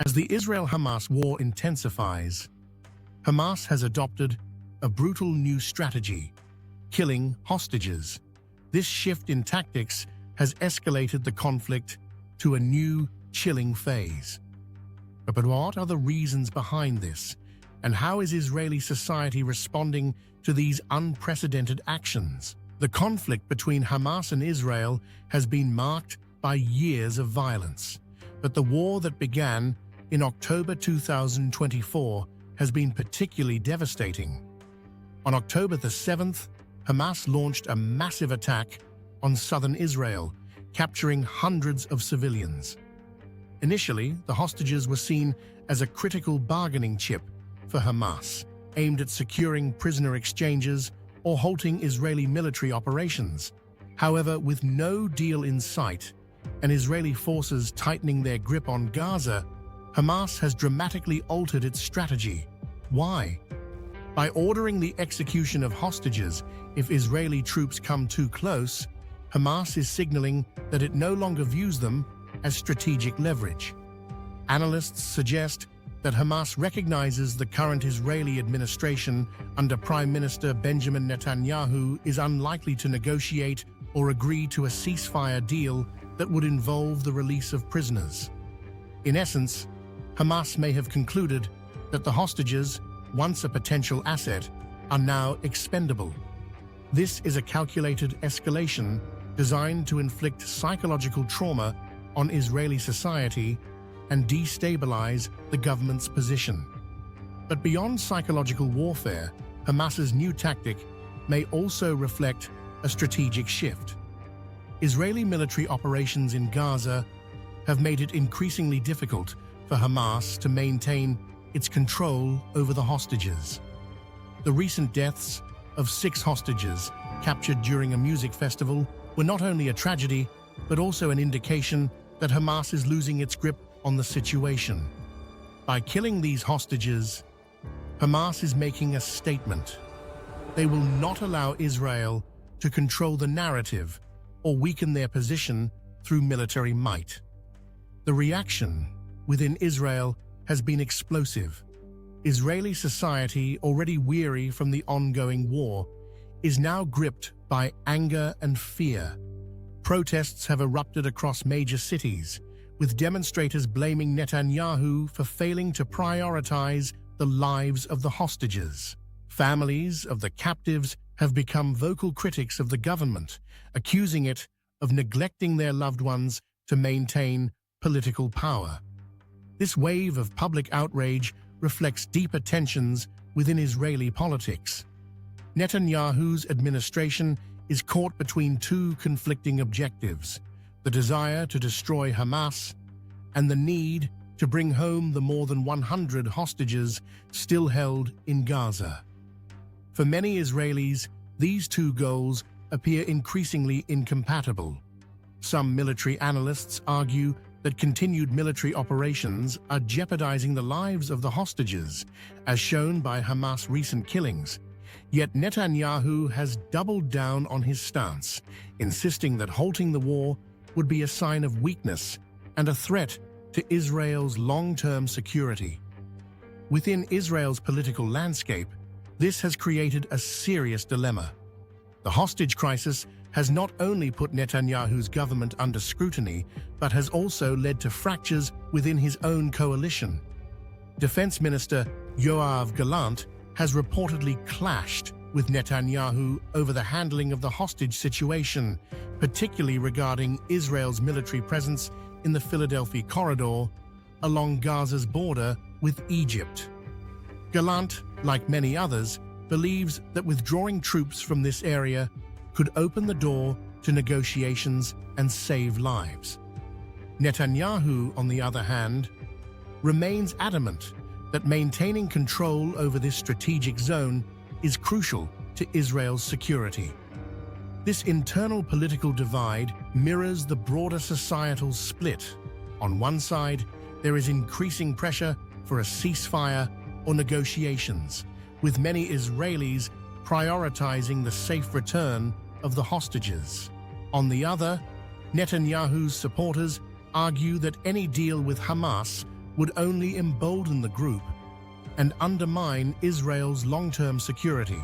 As the Israel-Hamas war intensifies, Hamas has adopted a brutal new strategy: killing hostages. This shift in tactics has escalated the conflict to a new, chilling phase. But what are the reasons behind this, and how is Israeli society responding to these unprecedented actions? The conflict between Hamas and Israel has been marked by years of violence, but the war that began in October 2024 has been particularly devastating. On October the 7th, Hamas launched a massive attack on southern Israel, capturing hundreds of civilians. Initially, the hostages were seen as a critical bargaining chip for Hamas, aimed at securing prisoner exchanges or halting Israeli military operations. However, with no deal in sight and Israeli forces tightening their grip on Gaza, Hamas has dramatically altered its strategy. Why? By ordering the execution of hostages if Israeli troops come too close, Hamas is signaling that it no longer views them as strategic leverage. Analysts suggest that Hamas recognizes the current Israeli administration under Prime Minister Benjamin Netanyahu is unlikely to negotiate or agree to a ceasefire deal that would involve the release of prisoners. In essence, Hamas may have concluded that the hostages, once a potential asset, are now expendable. This is a calculated escalation designed to inflict psychological trauma on Israeli society and destabilize the government's position. But beyond psychological warfare, Hamas's new tactic may also reflect a strategic shift. Israeli military operations in Gaza have made it increasingly difficult for Hamas to maintain its control over the hostages. The recent deaths of 6 hostages captured during a music festival were not only a tragedy, but also an indication that Hamas is losing its grip on the situation. By killing these hostages, Hamas is making a statement. They will not allow Israel to control the narrative or weaken their position through military might. The reaction within Israel has been explosive. Israeli society, already weary from the ongoing war, is now gripped by anger and fear. Protests have erupted across major cities, with demonstrators blaming Netanyahu for failing to prioritize the lives of the hostages. Families of the captives have become vocal critics of the government, accusing it of neglecting their loved ones to maintain political power. This wave of public outrage reflects deeper tensions within Israeli politics. Netanyahu's administration is caught between two conflicting objectives: the desire to destroy Hamas and the need to bring home the more than 100 hostages still held in Gaza. For many Israelis, these two goals appear increasingly incompatible. Some military analysts argue that continued military operations are jeopardizing the lives of the hostages, as shown by Hamas' recent killings. Yet Netanyahu has doubled down on his stance, insisting that halting the war would be a sign of weakness and a threat to Israel's long-term security. Within Israel's political landscape, this has created a serious dilemma. The hostage crisis has not only put Netanyahu's government under scrutiny, but has also led to fractures within his own coalition. Defense Minister Yoav Gallant has reportedly clashed with Netanyahu over the handling of the hostage situation, particularly regarding Israel's military presence in the Philadelphia corridor along Gaza's border with Egypt. Gallant, like many others, believes that withdrawing troops from this area could open the door to negotiations and save lives. Netanyahu, on the other hand, remains adamant that maintaining control over this strategic zone is crucial to Israel's security. This internal political divide mirrors the broader societal split. On one side, there is increasing pressure for a ceasefire or negotiations, with many Israelis prioritizing the safe return of the hostages. On the other, Netanyahu's supporters argue that any deal with Hamas would only embolden the group and undermine Israel's long-term security.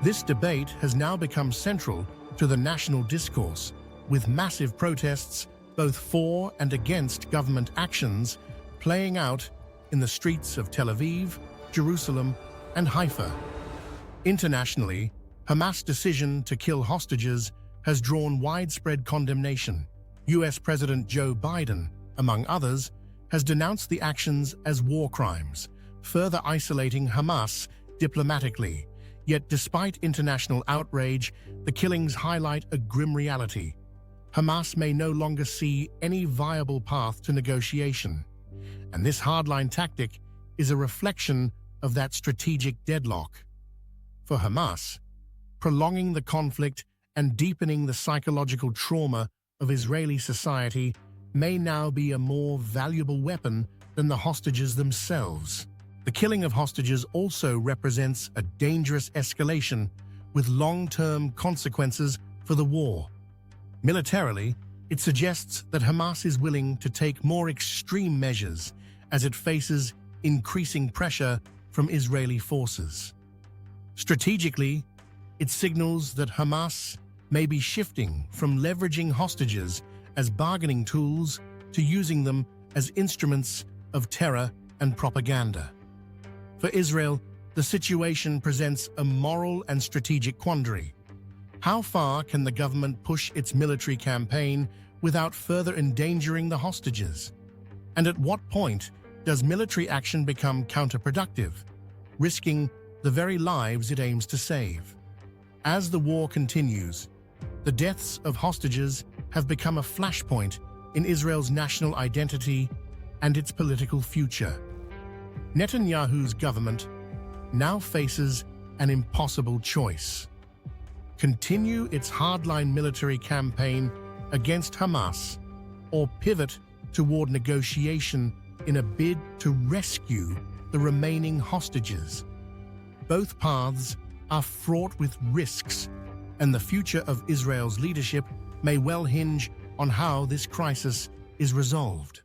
This debate has now become central to the national discourse, with massive protests both for and against government actions playing out in the streets of Tel Aviv, Jerusalem, and Haifa. Internationally, Hamas' decision to kill hostages has drawn widespread condemnation. US President Joe Biden, among others, has denounced the actions as war crimes, further isolating Hamas diplomatically. Yet despite international outrage, the killings highlight a grim reality. Hamas may no longer see any viable path to negotiation, and this hardline tactic is a reflection of that strategic deadlock. For Hamas, prolonging the conflict and deepening the psychological trauma of Israeli society may now be a more valuable weapon than the hostages themselves. The killing of hostages also represents a dangerous escalation with long-term consequences for the war. Militarily, it suggests that Hamas is willing to take more extreme measures as it faces increasing pressure from Israeli forces. Strategically, it signals that Hamas may be shifting from leveraging hostages as bargaining tools to using them as instruments of terror and propaganda. For Israel, the situation presents a moral and strategic quandary. How far can the government push its military campaign without further endangering the hostages? And at what point does military action become counterproductive, risking the very lives it aims to save? As the war continues, the deaths of hostages have become a flashpoint in Israel's national identity and its political future. Netanyahu's government now faces an impossible choice: continue its hardline military campaign against Hamas, or pivot toward negotiation in a bid to rescue the remaining hostages. Both paths are fraught with risks, and the future of Israel's leadership may well hinge on how this crisis is resolved.